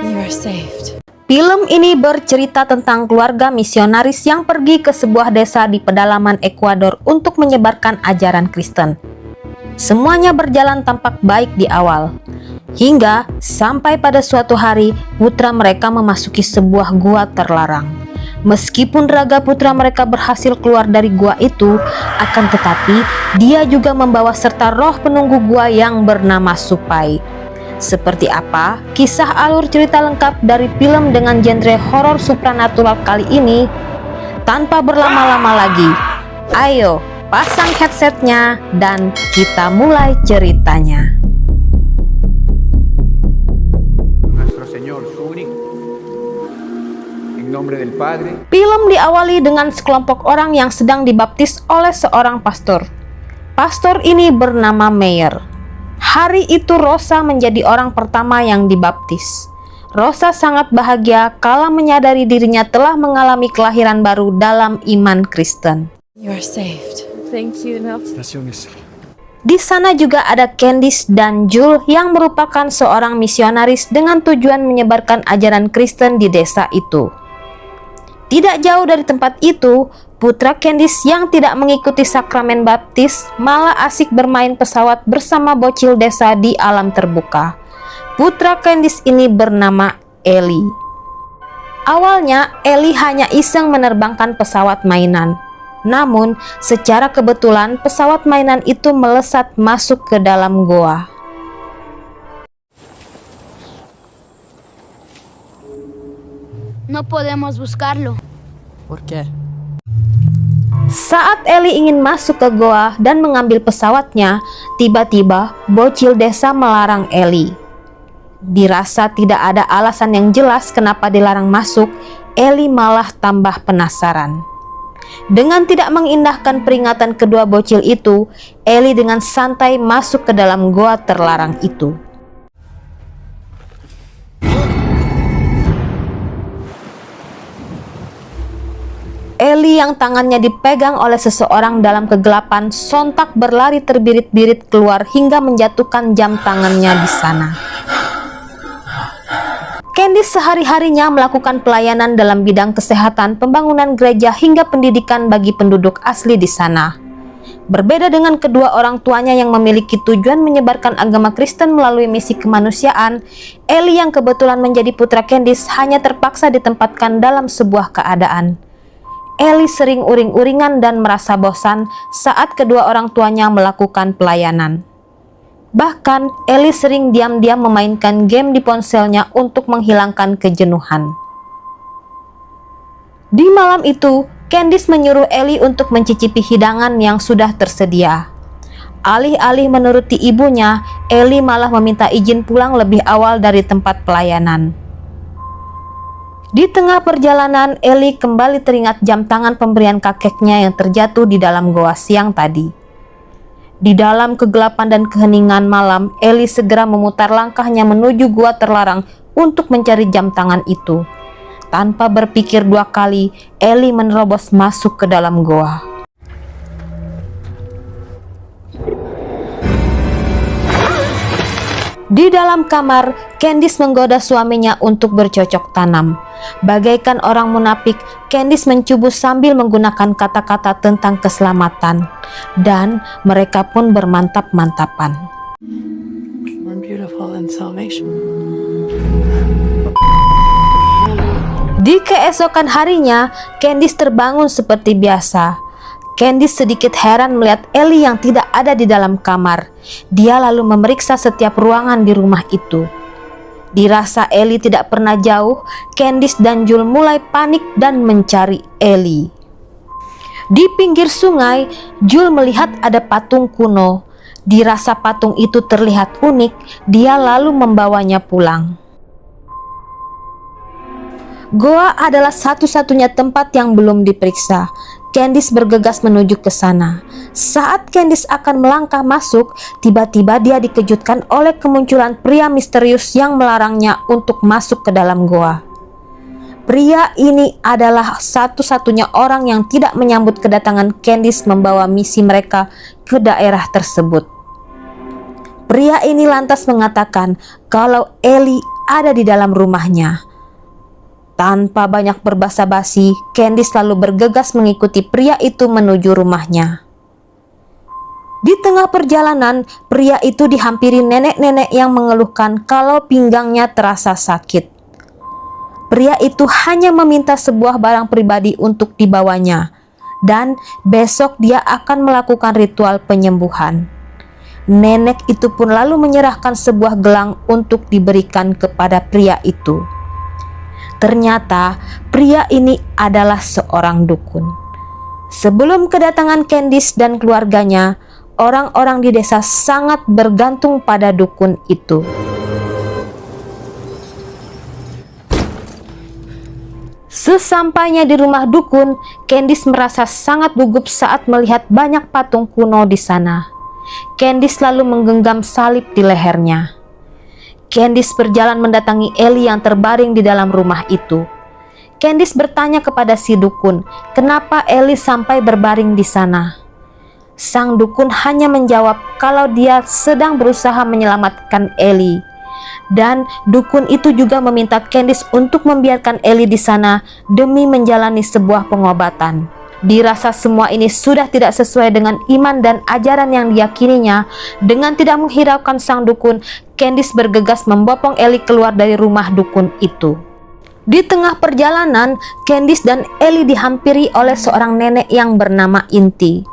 You are saved. Film ini bercerita tentang keluarga misionaris yang pergi ke sebuah desa di pedalaman Ekuador untuk menyebarkan ajaran Kristen. Semuanya berjalan tampak baik di awal, hingga sampai pada suatu hari putra mereka memasuki sebuah gua terlarang. Meskipun raga putra mereka berhasil keluar dari gua itu, akan tetapi dia juga membawa serta roh penunggu gua yang bernama Supai. Seperti apa kisah alur cerita lengkap dari film dengan genre horor supranatural kali ini? Tanpa berlama-lama lagi, ayo pasang headsetnya dan kita mulai ceritanya. Nuestro Señor, su único. En nombre del Padre. Film diawali dengan sekelompok orang yang sedang dibaptis oleh seorang pastor. Pastor ini bernama Meyer. Hari itu Rosa menjadi orang pertama yang dibaptis. Rosa sangat bahagia kala menyadari dirinya telah mengalami kelahiran baru dalam iman Kristen. You are saved. Thank you, Nelson. Di sana juga ada Candice dan Jules yang merupakan seorang misionaris dengan tujuan menyebarkan ajaran Kristen di desa itu. Tidak jauh dari tempat itu, putra Candice yang tidak mengikuti sakramen baptis malah asik bermain pesawat bersama bocil desa di alam terbuka. Putra Candice ini bernama Ellie. Awalnya Ellie hanya iseng menerbangkan pesawat mainan. Namun secara kebetulan pesawat mainan itu melesat masuk ke dalam goa. No podemos buscarlo. ¿Por qué? Saat Ellie ingin masuk ke goa dan mengambil pesawatnya, tiba-tiba bocil desa melarang Ellie. Dirasa tidak ada alasan yang jelas kenapa dilarang masuk, Ellie malah tambah penasaran. Dengan tidak mengindahkan peringatan kedua bocil itu, Ellie dengan santai masuk ke dalam goa terlarang itu. Ellie yang tangannya dipegang oleh seseorang dalam kegelapan sontak berlari terbirit-birit keluar hingga menjatuhkan jam tangannya di sana. Candice sehari-harinya melakukan pelayanan dalam bidang kesehatan, pembangunan gereja hingga pendidikan bagi penduduk asli di sana. Berbeda dengan kedua orang tuanya yang memiliki tujuan menyebarkan agama Kristen melalui misi kemanusiaan, Ellie yang kebetulan menjadi putra Candice hanya terpaksa ditempatkan dalam sebuah keadaan. Ellie sering uring-uringan dan merasa bosan saat kedua orang tuanya melakukan pelayanan. Bahkan, Ellie sering diam-diam memainkan game di ponselnya untuk menghilangkan kejenuhan. Di malam itu, Candice menyuruh Ellie untuk mencicipi hidangan yang sudah tersedia. Alih-alih menuruti ibunya, Ellie malah meminta izin pulang lebih awal dari tempat pelayanan. Di tengah perjalanan, Ellie kembali teringat jam tangan pemberian kakeknya yang terjatuh di dalam goa siang tadi. Di dalam kegelapan dan keheningan malam, Ellie segera memutar langkahnya menuju gua terlarang untuk mencari jam tangan itu. Tanpa berpikir dua kali, Ellie menerobos masuk ke dalam goa. Di dalam kamar, Candice menggoda suaminya untuk bercocok tanam. Bagaikan orang munafik, Candice mencubus sambil menggunakan kata-kata tentang keselamatan. Dan mereka pun bermantap-mantapan. More beautiful than salvation. Di keesokan harinya, Candice terbangun seperti biasa. Candice sedikit heran melihat Ellie yang tidak ada di dalam kamar. Dia lalu memeriksa setiap ruangan di rumah itu. Dirasa Ellie tidak pernah jauh, Candice dan Jules mulai panik dan mencari Ellie. Di pinggir sungai, Jules melihat ada patung kuno. Dirasa patung itu terlihat unik, dia lalu membawanya pulang. Goa adalah satu-satunya tempat yang belum diperiksa. Candice bergegas menuju ke sana. Saat Candice akan melangkah masuk, tiba-tiba dia dikejutkan oleh kemunculan pria misterius yang melarangnya untuk masuk ke dalam goa. Pria ini adalah satu-satunya orang yang tidak menyambut kedatangan Candice membawa misi mereka ke daerah tersebut. Pria ini lantas mengatakan kalau Ellie ada di dalam rumahnya. Tanpa banyak berbasa-basi, Candice lalu bergegas mengikuti pria itu menuju rumahnya. Di tengah perjalanan, pria itu dihampiri nenek-nenek yang mengeluhkan kalau pinggangnya terasa sakit. Pria itu hanya meminta sebuah barang pribadi untuk dibawanya, dan besok dia akan melakukan ritual penyembuhan. Nenek itu pun lalu menyerahkan sebuah gelang untuk diberikan kepada pria itu. Ternyata pria ini adalah seorang dukun. Sebelum kedatangan Candice dan keluarganya, orang-orang di desa sangat bergantung pada dukun itu. Sesampainya di rumah dukun, Candice merasa sangat gugup saat melihat banyak patung kuno di sana. Candice lalu menggenggam salib di lehernya. Candice berjalan mendatangi Ellie yang terbaring di dalam rumah itu. Candice bertanya kepada si dukun, kenapa Ellie sampai berbaring di sana. Sang dukun hanya menjawab kalau dia sedang berusaha menyelamatkan Ellie. Dan dukun itu juga meminta Candice untuk membiarkan Ellie di sana demi menjalani sebuah pengobatan. Dirasa semua ini sudah tidak sesuai dengan iman dan ajaran yang diyakininya. Dengan tidak menghiraukan sang dukun, Candice bergegas membopong Ellie keluar dari rumah dukun itu. Di tengah perjalanan, Candice dan Ellie dihampiri oleh seorang nenek yang bernama Inti.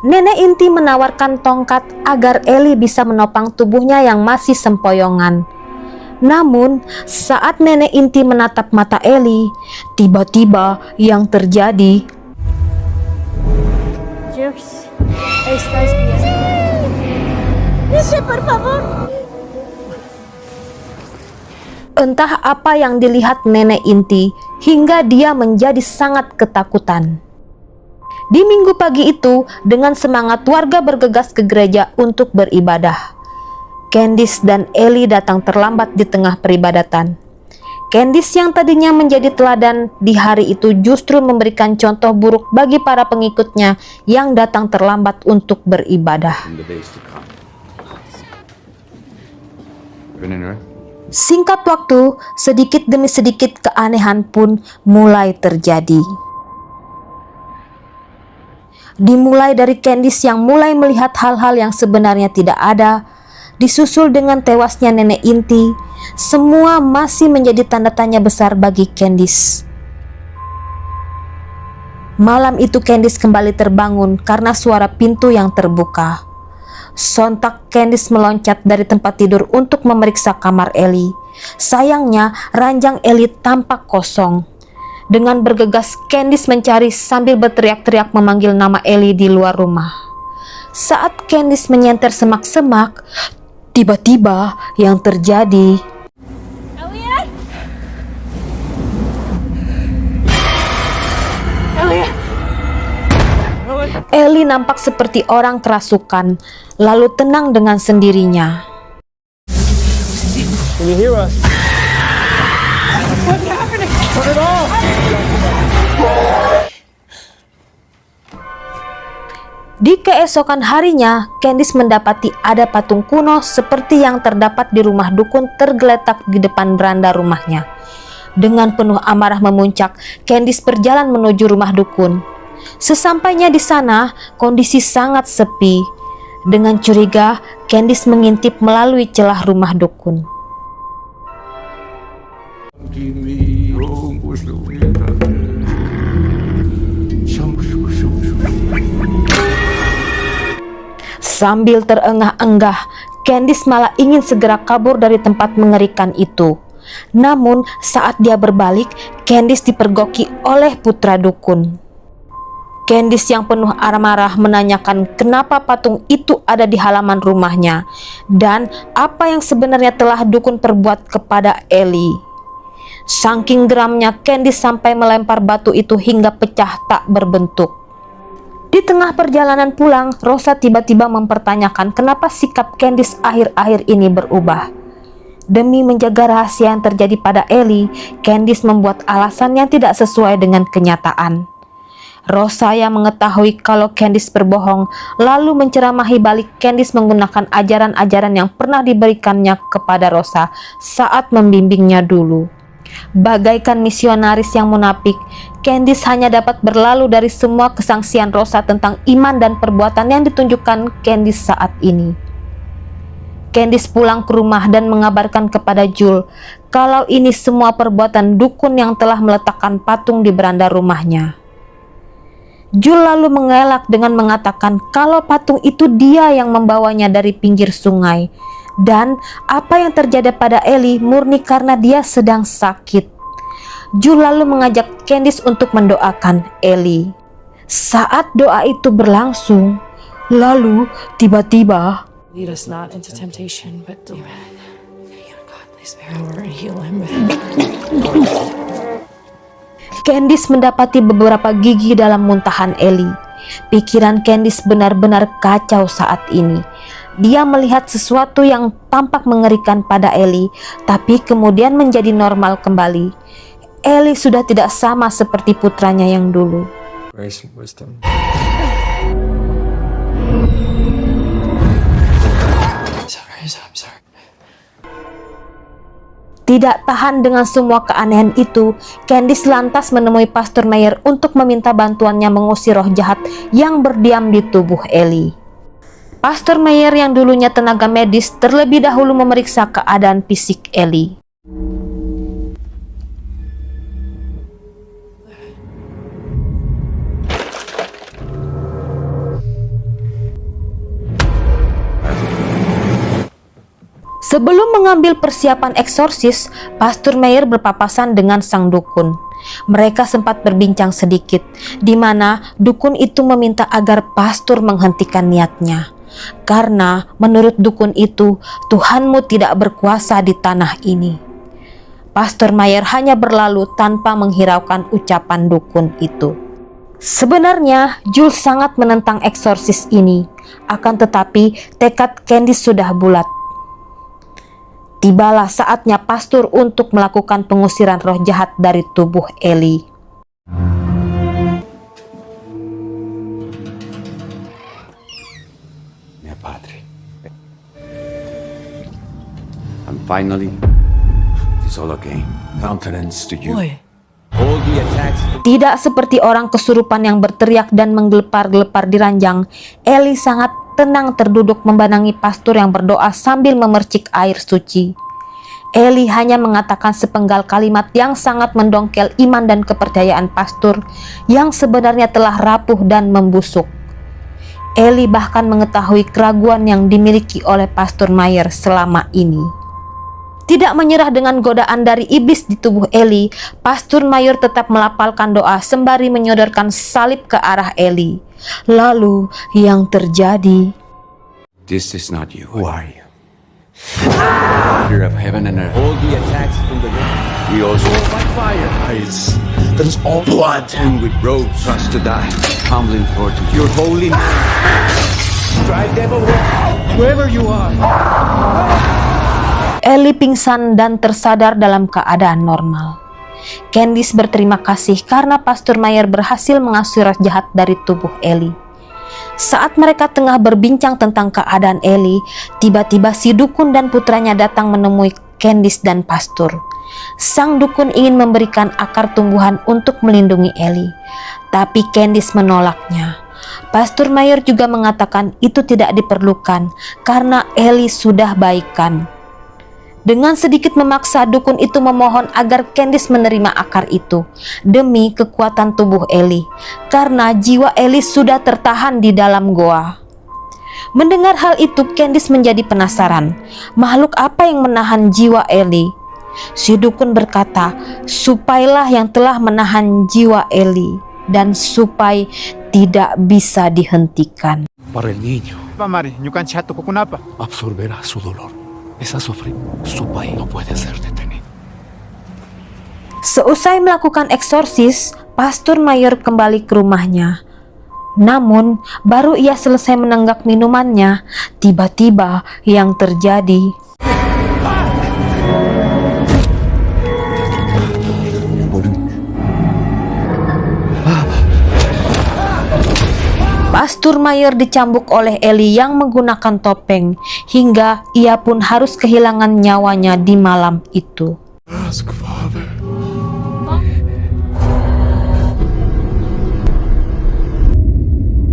Nenek Inti menawarkan tongkat agar Ellie bisa menopang tubuhnya yang masih sempoyongan. Namun, saat nenek Inti menatap mata Ellie, tiba-tiba yang terjadi... Jux, estás bien. Dice, por favor. Entah apa yang dilihat nenek Inti hingga dia menjadi sangat ketakutan. Di minggu pagi itu, dengan semangat warga bergegas ke gereja untuk beribadah. Candice dan Ellie datang terlambat di tengah peribadatan. Candice yang tadinya menjadi teladan di hari itu justru memberikan contoh buruk bagi para pengikutnya yang datang terlambat untuk beribadah. Singkat waktu, sedikit demi sedikit keanehan pun mulai terjadi. Dimulai dari Candice yang mulai melihat hal-hal yang sebenarnya tidak ada, disusul dengan tewasnya nenek Inti. Semua masih menjadi tanda tanya besar bagi Candice. Malam itu Candice kembali terbangun karena suara pintu yang terbuka. Sontak Candice meloncat dari tempat tidur untuk memeriksa kamar Ellie. Sayangnya ranjang Ellie tampak kosong. Dengan bergegas Candice mencari sambil berteriak-teriak memanggil nama Ellie di luar rumah. Saat Candice menyenter semak-semak, tiba-tiba yang terjadi... Ellie nampak seperti orang kerasukan, lalu tenang dengan sendirinya. Can you hear us? What's happening? Turn it off! Di keesokan harinya, Candice mendapati ada patung kuno seperti yang terdapat di rumah dukun tergeletak di depan beranda rumahnya. Dengan penuh amarah memuncak, Candice berjalan menuju rumah dukun. Sesampainya di sana, kondisi sangat sepi. Dengan curiga, Candice mengintip melalui celah rumah dukun. Sambil terengah-engah, Candice malah ingin segera kabur dari tempat mengerikan itu. Namun, saat dia berbalik, Candice dipergoki oleh putra dukun. Candice yang penuh amarah menanyakan kenapa patung itu ada di halaman rumahnya dan apa yang sebenarnya telah dukun perbuat kepada Ellie. Saking geramnya, Candice sampai melempar batu itu hingga pecah tak berbentuk. Di tengah perjalanan pulang, Rosa tiba-tiba mempertanyakan kenapa sikap Candice akhir-akhir ini berubah. Demi menjaga rahasia yang terjadi pada Ellie, Candice membuat alasan yang tidak sesuai dengan kenyataan. Rosa yang mengetahui kalau Candice berbohong, lalu menceramahi balik Candice menggunakan ajaran-ajaran yang pernah diberikannya kepada Rosa saat membimbingnya dulu. Bagaikan misionaris yang munafik, Candice hanya dapat berlalu dari semua kesangsian Rosa tentang iman dan perbuatan yang ditunjukkan Candice saat ini. Candice pulang ke rumah dan mengabarkan kepada Jul kalau ini semua perbuatan dukun yang telah meletakkan patung di beranda rumahnya. Jul lalu mengelak dengan mengatakan kalau patung itu dia yang membawanya dari pinggir sungai, dan apa yang terjadi pada Ellie murni karena dia sedang sakit. Jul lalu mengajak Candice untuk mendoakan Ellie. Saat doa itu berlangsung, lalu tiba-tiba Lead us not into temptation, but deliver your godly spirit and heal him with Candice mendapati beberapa gigi dalam muntahan Ellie. Pikiran Candice benar-benar kacau saat ini. Dia melihat sesuatu yang tampak mengerikan pada Ellie, tapi kemudian menjadi normal kembali. Ellie sudah tidak sama seperti putranya yang dulu. Grace and wisdom. I'm sorry. Tidak tahan dengan semua keanehan itu, Candice lantas menemui Pastor Meyer untuk meminta bantuannya mengusir roh jahat yang berdiam di tubuh Ellie. Pastor Meyer yang dulunya tenaga medis terlebih dahulu memeriksa keadaan fisik Ellie. Sebelum mengambil persiapan eksorsis, Pastor Meyer berpapasan dengan sang dukun. Mereka sempat berbincang sedikit, di mana dukun itu meminta agar pastor menghentikan niatnya. Karena menurut dukun itu, Tuhanmu tidak berkuasa di tanah ini. Pastor Meyer hanya berlalu tanpa menghiraukan ucapan dukun itu. Sebenarnya, Jules sangat menentang eksorsis ini. Akan tetapi, tekad Candice sudah bulat. Tibalah saatnya pastor untuk melakukan pengusiran roh jahat dari tubuh Ellie. Mio padre. And finally, it is all a game. Countenance to you. Boy, All the attacks. Tidak seperti orang kesurupan yang berteriak dan menggelepar-gelepar di ranjang, Ellie sangat tenang terduduk membandangi pastor yang berdoa sambil memercik air suci. Ellie hanya mengatakan sepenggal kalimat yang sangat mendongkel iman dan kepercayaan pastor yang sebenarnya telah rapuh dan membusuk. Ellie bahkan mengetahui keraguan yang dimiliki oleh Pastor Meyer selama ini. Tidak menyerah dengan godaan dari iblis di tubuh Ellie, Pastor Meyer tetap melafalkan doa sembari menyodorkan salib ke arah Ellie. Lalu yang terjadi, This is not you. Who are you? Creator of heaven and earth. All the attacks from the devil. We also by fire. Eyes. That is all blood. And with robes, trust to die. Humbling forward to your holy name. Drive devil, wherever you are. Ellie pingsan dan tersadar dalam keadaan normal. Candice berterima kasih karena Pastor Meyer berhasil mengusir roh jahat dari tubuh Ellie. Saat mereka tengah berbincang tentang keadaan Ellie, tiba-tiba si dukun dan putranya datang menemui Candice dan Pastor. Sang dukun ingin memberikan akar tumbuhan untuk melindungi Ellie, tapi Candice menolaknya. Pastor Meyer juga mengatakan itu tidak diperlukan karena Ellie sudah baikan. Dengan sedikit memaksa, dukun itu memohon agar Candice menerima akar itu demi kekuatan tubuh Ellie, karena jiwa Ellie sudah tertahan di dalam goa. Mendengar hal itu, Candice menjadi penasaran, makhluk apa yang menahan jiwa Ellie? Si dukun berkata, supailah yang telah menahan jiwa Ellie dan supai tidak bisa dihentikan. Para el niño Madre, ñu kan chato kukunapa. absorberá su dolor. Esa su país no puede ser detenido. Seusai melakukan eksorsis, Pastor Meyer kembali ke rumahnya. Namun, baru ia selesai menenggak minumannya, tiba-tiba yang terjadi. Pastor Mayer dicambuk oleh Ellie yang menggunakan topeng hingga ia pun harus kehilangan nyawanya di malam itu. Ask Father.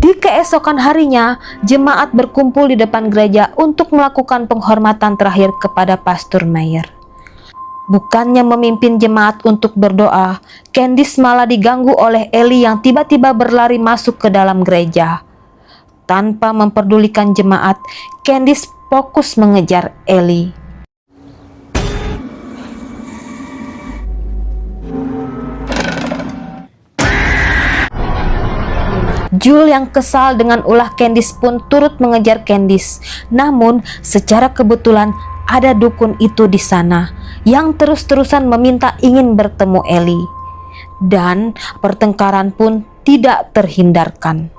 Di keesokan harinya, jemaat berkumpul di depan gereja untuk melakukan penghormatan terakhir kepada Pastor Mayer. Bukannya memimpin jemaat untuk berdoa, Candice malah diganggu oleh Ellie yang tiba-tiba berlari masuk ke dalam gereja. Tanpa memperdulikan jemaat, Candice fokus mengejar Ellie. Jul yang kesal dengan ulah Candice pun turut mengejar Candice. Namun, secara kebetulan ada dukun itu di sana yang terus-terusan meminta ingin bertemu Ellie. Dan pertengkaran pun tidak terhindarkan.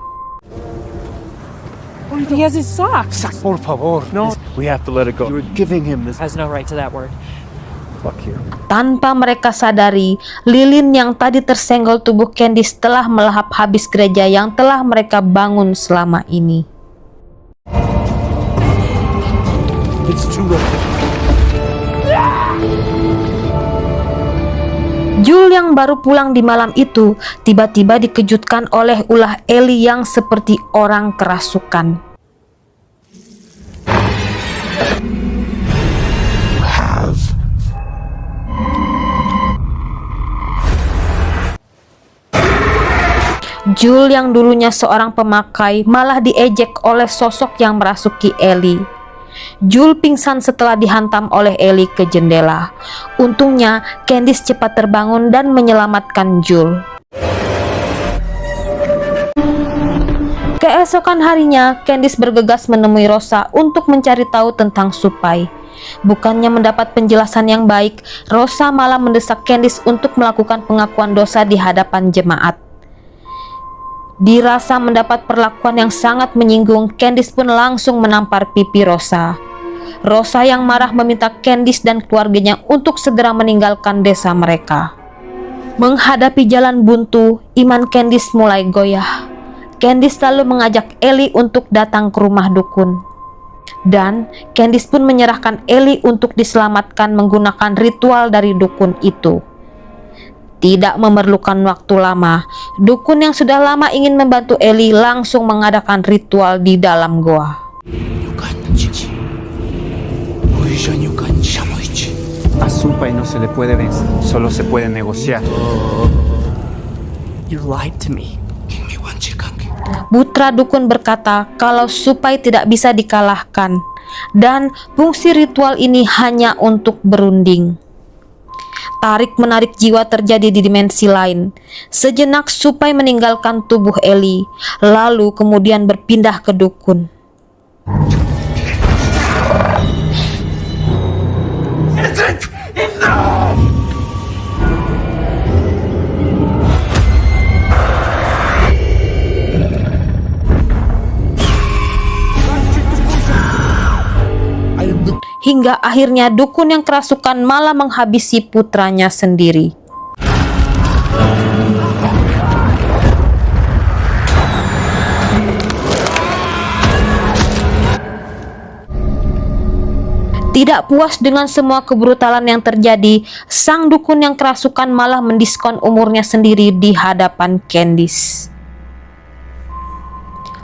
He has his socks. Por favor. No, we have to let it go. You're giving him this. Has no right to that word. Fuck you. Tanpa mereka sadari, lilin yang tadi tersenggol tubuh Candice telah melahap habis gereja yang telah mereka bangun selama ini. It's too late. Jul yang baru pulang di malam itu tiba-tiba dikejutkan oleh ulah Ellie yang seperti orang kerasukan. Jul yang dulunya seorang pemakai malah diejek oleh sosok yang merasuki Ellie. Jul pingsan setelah dihantam oleh Ellie ke jendela. Untungnya Candice cepat terbangun dan menyelamatkan Jul. Keesokan harinya, Candice bergegas menemui Rosa untuk mencari tahu tentang Supai. Bukannya mendapat penjelasan yang baik, Rosa malah mendesak Candice untuk melakukan pengakuan dosa di hadapan jemaat. Dirasa mendapat perlakuan yang sangat menyinggung, Candice pun langsung menampar pipi Rosa. Rosa yang marah meminta Candice dan keluarganya untuk segera meninggalkan desa mereka. Menghadapi jalan buntu, iman Candice mulai goyah. Candice lalu mengajak Ellie untuk datang ke rumah dukun. Dan Candice pun menyerahkan Ellie untuk diselamatkan menggunakan ritual dari dukun itu. Tidak memerlukan waktu lama, dukun yang sudah lama ingin membantu Ellie langsung mengadakan ritual di dalam goa. A Supai no se le puede vencer, solo se puede negociar. You lied to me. Putra dukun berkata kalau Supai tidak bisa dikalahkan dan fungsi ritual ini hanya untuk berunding. Tarik-menarik jiwa terjadi di dimensi lain. Sejenak Supai meninggalkan tubuh Ellie, lalu kemudian berpindah ke dukun. Hingga akhirnya dukun yang kerasukan malah menghabisi putranya sendiri. Tidak puas dengan semua kebrutalan yang terjadi, sang dukun yang kerasukan malah mendiskon umurnya sendiri di hadapan Candice.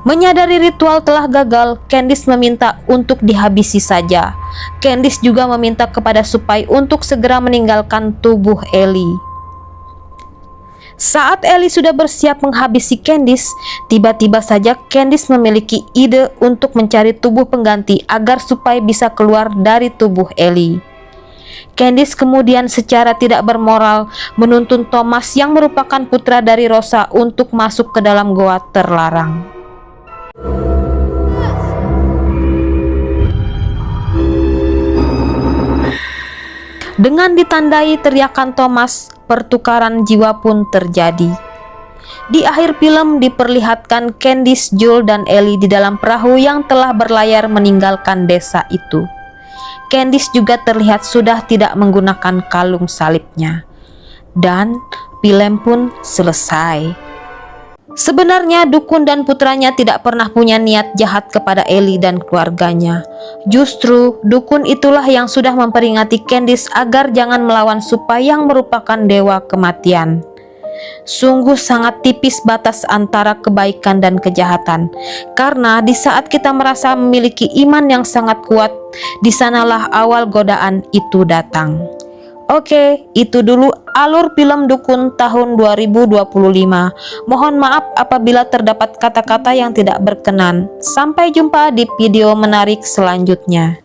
Menyadari ritual telah gagal, Candice meminta untuk dihabisi saja. Candice juga meminta kepada Supai untuk segera meninggalkan tubuh Ellie. Saat Ellie sudah bersiap menghabisi Candice, tiba-tiba saja Candice memiliki ide untuk mencari tubuh pengganti agar Supai bisa keluar dari tubuh Ellie. Candice kemudian secara tidak bermoral menuntun Thomas yang merupakan putra dari Rosa untuk masuk ke dalam goa terlarang. Dengan ditandai teriakan Thomas, pertukaran jiwa pun terjadi. Di akhir film diperlihatkan Candice, Jul, dan Ellie di dalam perahu yang telah berlayar meninggalkan desa itu. Candice juga terlihat sudah tidak menggunakan kalung salibnya. Dan film pun selesai. Sebenarnya dukun dan putranya tidak pernah punya niat jahat kepada Ellie dan keluarganya. Justru dukun itulah yang sudah memperingati Candice agar jangan melawan Supai yang merupakan dewa kematian. Sungguh sangat tipis batas antara kebaikan dan kejahatan, karena di saat kita merasa memiliki iman yang sangat kuat, di sanalah awal godaan itu datang. Oke, itu dulu alur film Dukun tahun 2025. Mohon maaf apabila terdapat kata-kata yang tidak berkenan. Sampai jumpa di video menarik selanjutnya.